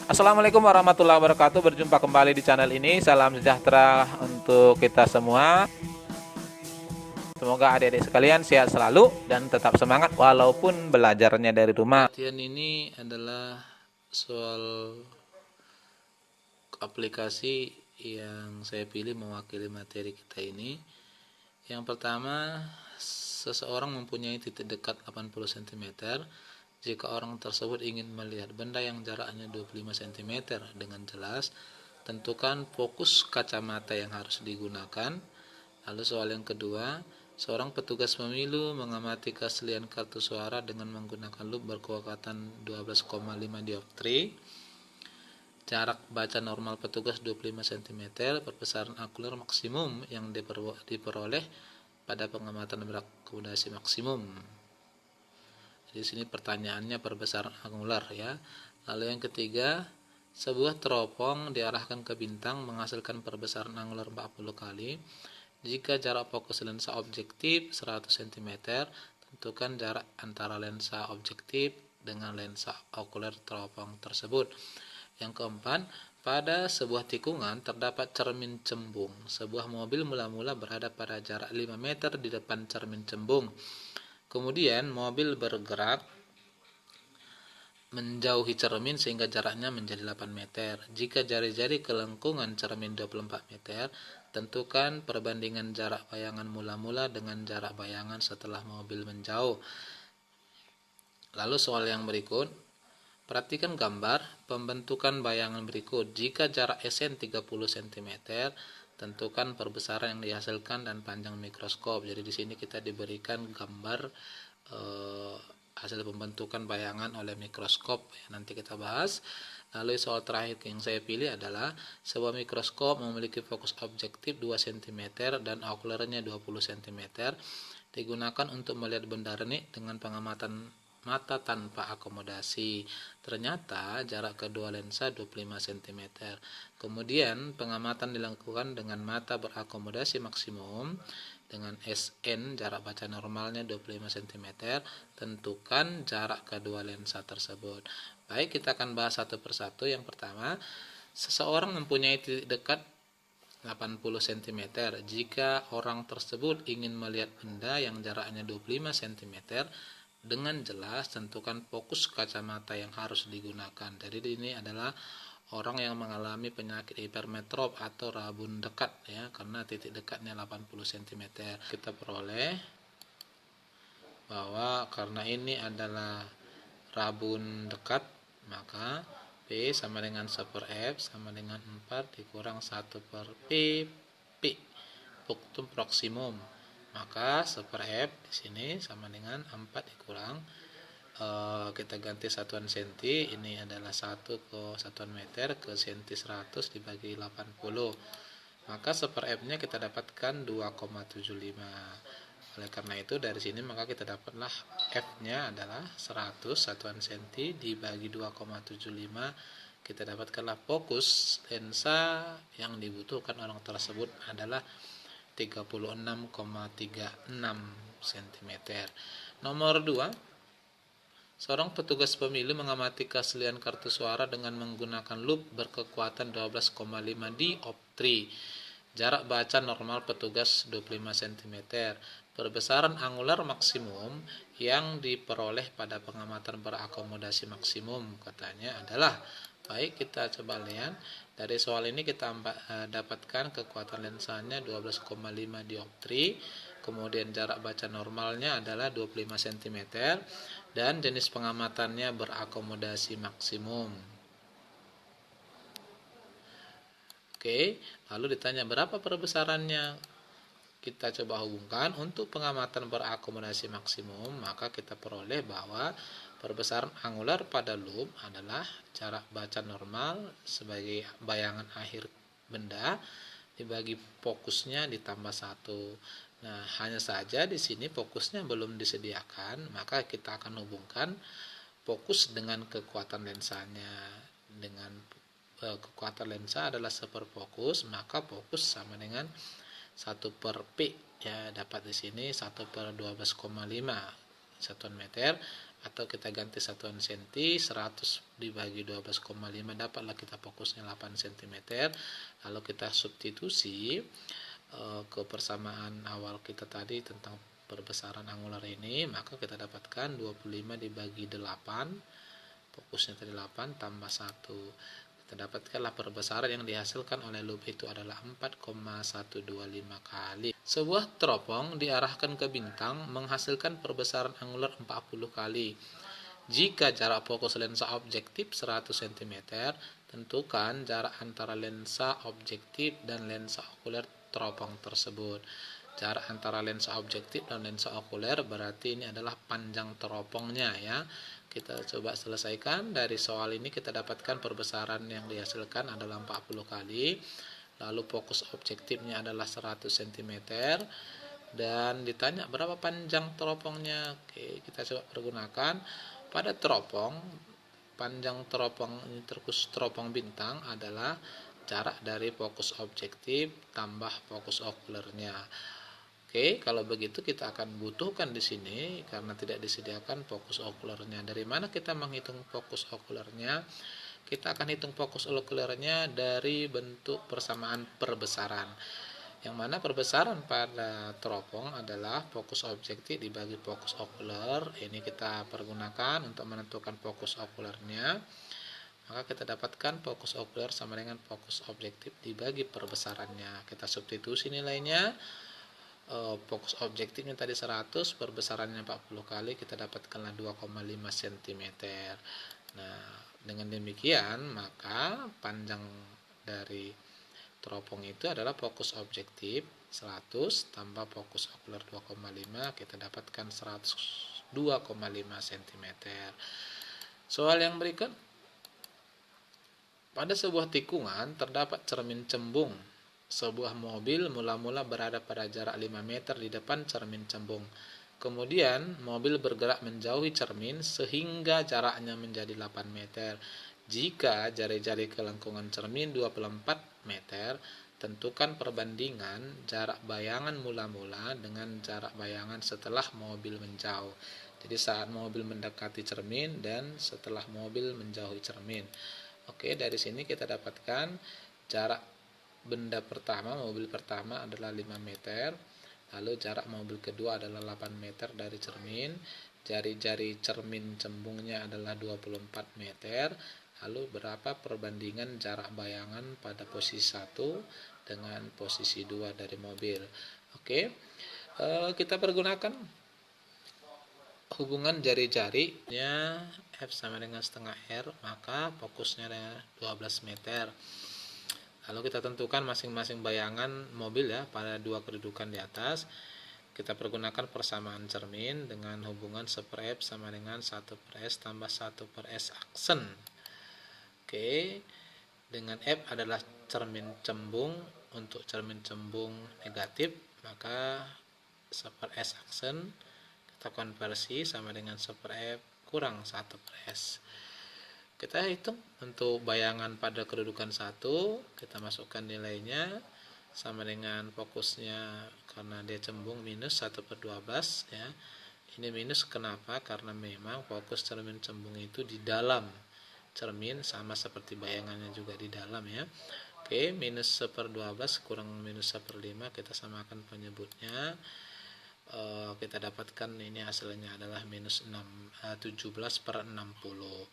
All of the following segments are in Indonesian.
Assalamualaikum warahmatullahi wabarakatuh. Berjumpa kembali di channel ini. Salam sejahtera untuk kita semua. Semoga adik-adik sekalian sehat selalu dan tetap semangat walaupun belajarnya dari rumah. Latihan ini adalah soal aplikasi yang saya pilih mewakili materi kita ini. Yang pertama, seseorang mempunyai titik dekat 80 cm. Jika orang tersebut ingin melihat benda yang jaraknya 25 cm dengan jelas, tentukan fokus kacamata yang harus digunakan. Lalu soal yang kedua, seorang petugas pemilu mengamati keaslian kartu suara dengan menggunakan lup berkekuatan 12,5 dioptri. Jarak baca normal petugas 25 cm, perbesaran akuler maksimum yang diperoleh pada pengamatan berakomodasi maksimum. Di sini pertanyaannya perbesaran angular ya. Lalu yang ketiga, sebuah teropong diarahkan ke bintang menghasilkan perbesaran angular 40 kali. Jika jarak fokus lensa objektif 100 cm, tentukan jarak antara lensa objektif dengan lensa okuler teropong tersebut. Yang keempat, pada sebuah tikungan terdapat cermin cembung. Sebuah mobil mula-mula berada pada jarak 5 meter di depan cermin cembung. Kemudian mobil bergerak menjauhi cermin sehingga jaraknya menjadi 8 meter. Jika jari-jari kelengkungan cermin 24 meter, tentukan perbandingan jarak bayangan mula-mula dengan jarak bayangan setelah mobil menjauh. Lalu soal yang berikut, perhatikan gambar pembentukan bayangan berikut. Jika jarak SN 30 cm, tentukan perbesaran yang dihasilkan dan panjang mikroskop. Jadi di sini kita diberikan gambar hasil pembentukan bayangan oleh mikroskop. Nanti kita bahas. Lalu soal terakhir yang saya pilih adalah sebuah mikroskop memiliki fokus objektif 2 cm dan okulernya 20 cm. Digunakan untuk melihat benda renik dengan pengamatan mata tanpa akomodasi. Ternyata jarak kedua lensa 25 cm. Kemudian pengamatan dilakukan dengan mata berakomodasi maksimum dengan SN jarak baca normalnya 25 cm. Tentukan jarak kedua lensa tersebut. Baik, kita akan bahas satu persatu. Yang pertama, seseorang mempunyai titik dekat 80 cm. Jika orang tersebut ingin melihat benda yang jaraknya 25 cm dengan jelas, tentukan fokus kacamata yang harus digunakan. Jadi ini adalah orang yang mengalami penyakit hipermetrop atau rabun dekat ya, karena titik dekatnya 80 cm. Kita peroleh bahwa karena ini adalah rabun dekat, maka P sama dengan 1 per F sama dengan 4 dikurang 1 per P, P punktum proksimum. Maka 1 per F di sini sama dengan 4 dikurang, kita ganti satuan senti, ini adalah 1 ke satuan meter ke senti 100 dibagi 80. Maka 1 per F-nya kita dapatkan 2,75. Oleh karena itu dari sini maka kita dapatlah F-nya adalah 100 satuan senti dibagi 2,75. Kita dapatkanlah fokus lensa yang dibutuhkan orang tersebut adalah 36,36 cm. Nomor 2, seorang petugas pemilu mengamati keaslian kartu suara dengan menggunakan lup berkekuatan 12,5 dioptri. Jarak baca normal petugas 25 cm. Perbesaran angular maksimum yang diperoleh pada pengamatan berakomodasi maksimum katanya adalah, baik kita coba lihat. Dari soal ini kita dapatkan kekuatan lensanya 12,5 dioptri. Kemudian jarak baca normalnya adalah 25 cm dan jenis pengamatannya berakomodasi maksimum. Oke, lalu ditanya berapa perbesarannya. Kita coba hubungkan. Untuk pengamatan berakomodasi maksimum, maka kita peroleh bahwa perbesaran angular pada lup adalah jarak baca normal sebagai bayangan akhir benda dibagi fokusnya ditambah 1. Nah, hanya saja di sini fokusnya belum disediakan, maka kita akan hubungkan fokus dengan kekuatan lensanya. Dengan kekuatan lensa adalah 1 per fokus, maka fokus sama dengan 1 per P ya, dapat di sini 1 per 12,5 satuan meter atau kita ganti satuan senti, 100 dibagi 12,5 dapatlah kita fokusnya 8 cm. Lalu kita substitusi ke persamaan awal kita tadi tentang perbesaran angular ini, maka kita dapatkan 25 dibagi 8, fokusnya tadi 8 tambah 1. Kita dapatkanlah perbesaran yang dihasilkan oleh loop itu adalah 4,125 kali. Sebuah teropong diarahkan ke bintang menghasilkan perbesaran angular 40 kali. Jika jarak fokus lensa objektif 100 cm, tentukan jarak antara lensa objektif dan lensa okuler teropong tersebut. Jarak antara lensa objektif dan lensa okuler berarti ini adalah panjang teropongnya ya. Kita coba selesaikan. Dari soal ini kita dapatkan perbesaran yang dihasilkan adalah 40 kali. Lalu fokus objektifnya adalah 100 cm. Dan ditanya berapa panjang teropongnya. Oke, kita coba pergunakan. Pada teropong, panjang teropong ini terkhusus teropong bintang adalah jarak dari fokus objektif tambah fokus okulernya. Oke, kalau begitu kita akan butuhkan di sini karena tidak disediakan fokus okulernya. Dari mana kita menghitung fokus okulernya? Kita akan hitung fokus okulernya dari bentuk persamaan perbesaran. Yang mana perbesaran pada teropong adalah fokus objektif dibagi fokus okuler. Ini kita pergunakan untuk menentukan fokus okulernya. Maka kita dapatkan fokus okuler sama dengan fokus objektif dibagi perbesarannya. Kita substitusi nilainya. Fokus objektifnya tadi 100, perbesarannya 40 kali, kita dapatkanlah 2,5 cm. Nah, dengan demikian maka panjang dari teropong itu adalah fokus objektif 100 tambah fokus okuler 2,5, kita dapatkan 102,5 cm. Soal yang berikut. Pada sebuah tikungan terdapat cermin cembung. Sebuah mobil mula-mula berada pada jarak 5 meter di depan cermin cembung. Kemudian mobil bergerak menjauhi cermin sehingga jaraknya menjadi 8 meter. Jika jari-jari kelengkungan cermin 24 meter, tentukan perbandingan jarak bayangan mula-mula dengan jarak bayangan setelah mobil menjauh. Jadi saat mobil mendekati cermin dan setelah mobil menjauhi cermin. Oke, dari sini kita dapatkan jarak benda pertama, mobil pertama adalah 5 meter, lalu jarak mobil kedua adalah 8 meter dari cermin, jari-jari cermin cembungnya adalah 24 meter, lalu berapa perbandingan jarak bayangan pada posisi 1 dengan posisi 2 dari mobil. Oke, kita pergunakan hubungan jari-jarinya F sama dengan setengah R, maka fokusnya adalah 12 meter. Lalu kita tentukan masing-masing bayangan mobil ya pada dua kedudukan di atas. Kita pergunakan persamaan cermin dengan hubungan 1/F sama dengan 1/S tambah 1/S aksen. Oke, dengan F adalah cermin cembung. Untuk cermin cembung negatif, maka 1/S aksen kita konversi sama dengan 1/F kurang 1/S. Kita hitung untuk bayangan pada kedudukan 1, kita masukkan nilainya sama dengan fokusnya karena dia cembung minus 1/12 ya. Ini minus kenapa? Karena memang fokus cermin cembung itu di dalam cermin sama seperti bayangannya juga di dalam ya. Oke, minus 1/12 kurang minus 1/5 kita samakan penyebutnya. Kita dapatkan ini hasilnya adalah minus 17/60.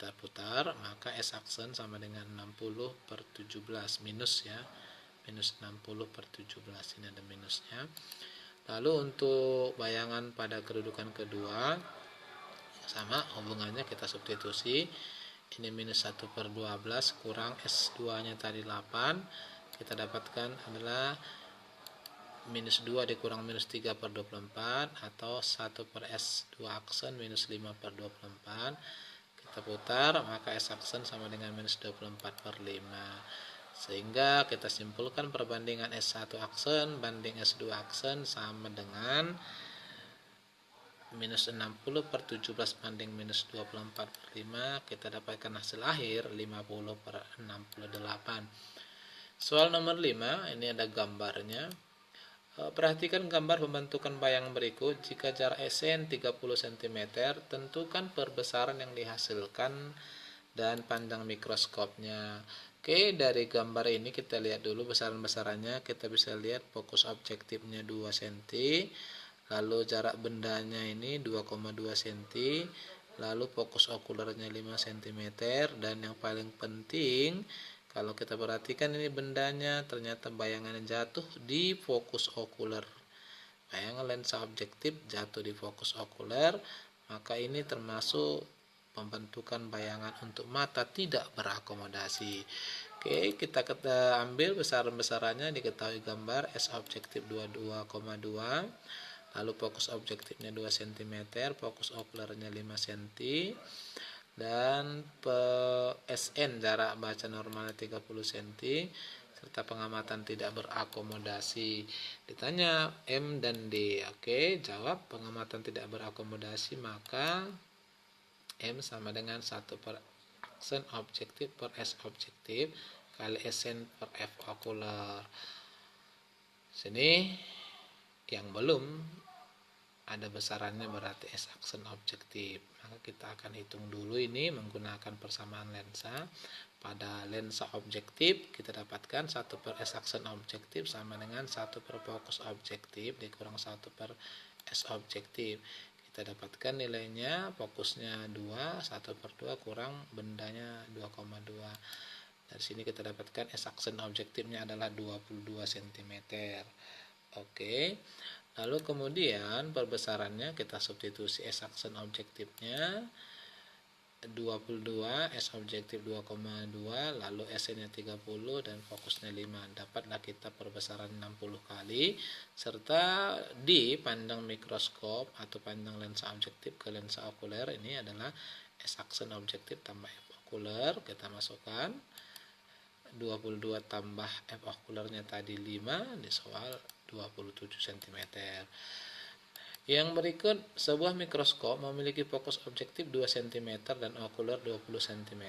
Kita putar, maka S aksen sama dengan 60/17 minus ya, minus 60/17, ini ada minusnya. Lalu untuk bayangan pada kedudukan kedua sama hubungannya kita substitusi. Ini minus 1/12 kurang S2 nya tadi 8, kita dapatkan adalah minus 2 dikurang minus 3/24 atau 1/S2 aksen minus 5/24. Kita putar, maka S aksen sama dengan minus 24/5. Sehingga kita simpulkan perbandingan S1 aksen banding S2 aksen sama dengan minus 60/17 banding minus 24/5. Kita dapatkan hasil akhir 50/68. Soal nomor 5, ini ada gambarnya. Perhatikan gambar pembentukan bayang berikut. Jika jarak SN 30 cm, tentukan perbesaran yang dihasilkan dan panjang mikroskopnya. Oke, dari gambar ini kita lihat dulu besaran-besarannya. Kita bisa lihat fokus objektifnya 2 cm, lalu jarak bendanya ini 2,2 cm, lalu fokus okulernya 5 cm, dan yang paling penting kalau kita perhatikan ini bendanya ternyata bayangannya jatuh di fokus okuler. Bayangan lensa objektif jatuh di fokus okuler, maka ini termasuk pembentukan bayangan untuk mata tidak berakomodasi. Oke, kita ambil besaran-besarannya, diketahui gambar S objektif 22,2, lalu fokus objektifnya 2 cm, fokus okulernya 5 cm, dan SN jarak baca normalnya 30 cm, serta pengamatan tidak berakomodasi. Ditanya M dan D. Oke, jawab pengamatan tidak berakomodasi, maka M sama dengan 1 per aksen objektif per S objektif kali SN per F okuler. Sini yang belum ada besarannya berarti S aksen objektif. Maka kita akan hitung dulu ini menggunakan persamaan lensa. Pada lensa objektif kita dapatkan 1 per S aksen objektif sama dengan 1 per fokus objektif dikurang 1 per S objektif. Kita dapatkan nilainya, fokusnya 2, 1 per 2 kurang bendanya 2,2. Dari sini kita dapatkan S aksen objektifnya adalah 22 cm. Oke. Lalu kemudian perbesarannya kita substitusi S aksen objektifnya 22, S objektif 2,2, lalu SN-nya 30 dan fokusnya 5. Dapatlah kita perbesaran 60 kali, serta di panjang mikroskop atau panjang lensa objektif ke lensa okuler ini adalah S aksen objektif tambah F okuler. Kita masukkan 22 tambah F okulernya tadi 5, di soal 27 cm. Yang berikut, sebuah mikroskop memiliki fokus objektif 2 cm dan okuler 20 cm.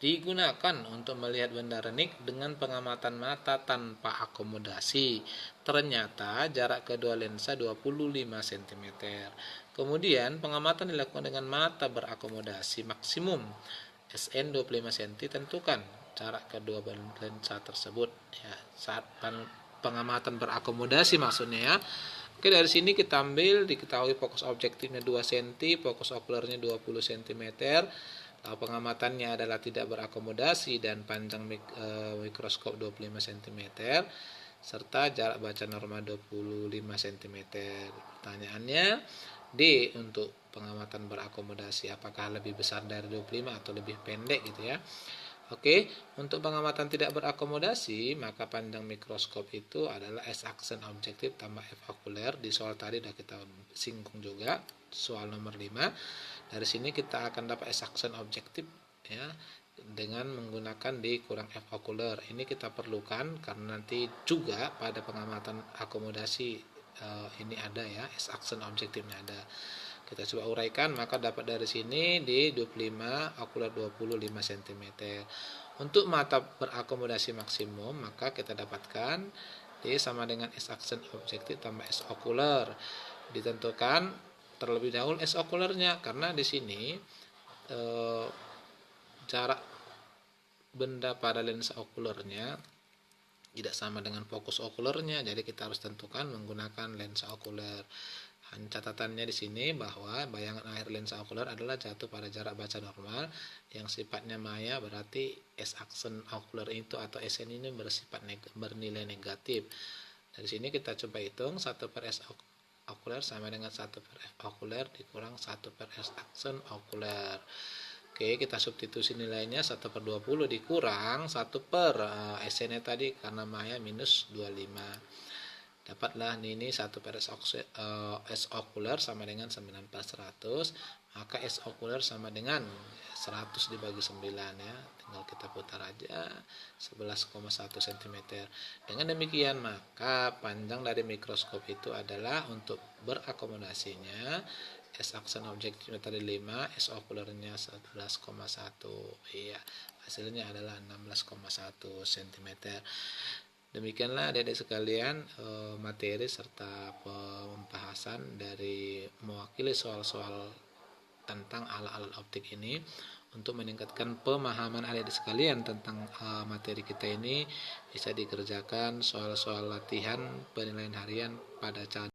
Digunakan untuk melihat benda renik dengan pengamatan mata tanpa akomodasi. Ternyata jarak kedua lensa 25 cm. Kemudian pengamatan dilakukan dengan mata berakomodasi maksimum SN 25 cm. Tentukan jarak kedua lensa tersebut ya, saat pengamatan berakomodasi maksudnya ya. Oke, dari sini kita ambil, diketahui fokus objektifnya 2 cm, fokus okulernya 20 cm, pengamatannya adalah tidak berakomodasi dan panjang mikroskop 25 cm, serta jarak baca normal 25 cm. Pertanyaannya, D untuk pengamatan berakomodasi, apakah lebih besar dari 25 atau lebih pendek gitu ya. Oke, untuk pengamatan tidak berakomodasi, maka panjang mikroskop itu adalah S aksen objektif tambah F okuler. Di soal tadi sudah kita singgung juga, soal nomor 5. Dari sini kita akan dapat S aksen objektif ya, dengan menggunakan D kurang F okuler. Ini kita perlukan karena nanti juga pada pengamatan akomodasi ini ada ya, S aksen objektifnya ada. Kita coba uraikan, maka dapat dari sini di 25, okuler 25 cm. Untuk mata berakomodasi maksimum, maka kita dapatkan D sama dengan S aksen objektif tambah S okuler. Ditentukan terlebih dahulu S okulernya, karena di sini jarak benda pada lensa okulernya tidak sama dengan fokus okulernya, jadi kita harus tentukan menggunakan lensa okuler. Catatannya di sini bahwa bayangan akhir lensa okuler adalah jatuh pada jarak baca normal yang sifatnya maya, berarti S aksen okuler itu atau SN ini bersifat bernilai negatif. Dari sini kita coba hitung 1 per S okuler sama dengan 1 per F okuler dikurang 1 per S aksen okuler. Oke, kita substitusi nilainya 1 per 20 dikurang 1 per SN-nya tadi karena maya minus 25. Dapatlah ini 1 per S okuler sama dengan 9 per 100, maka S okuler sama dengan 100 dibagi 9 ya, tinggal kita putar aja 11,1 cm. Dengan demikian maka panjang dari mikroskop itu adalah untuk berakomodasinya S aksen objektifnya tadi 5, S okulernya 11,1, iya hasilnya adalah 16,1 cm. Demikianlah adik-adik sekalian materi serta pembahasan dari mewakili soal-soal tentang alat-alat optik ini. Untuk meningkatkan pemahaman adik-adik sekalian tentang materi kita ini, bisa dikerjakan soal-soal latihan penilaian harian pada cara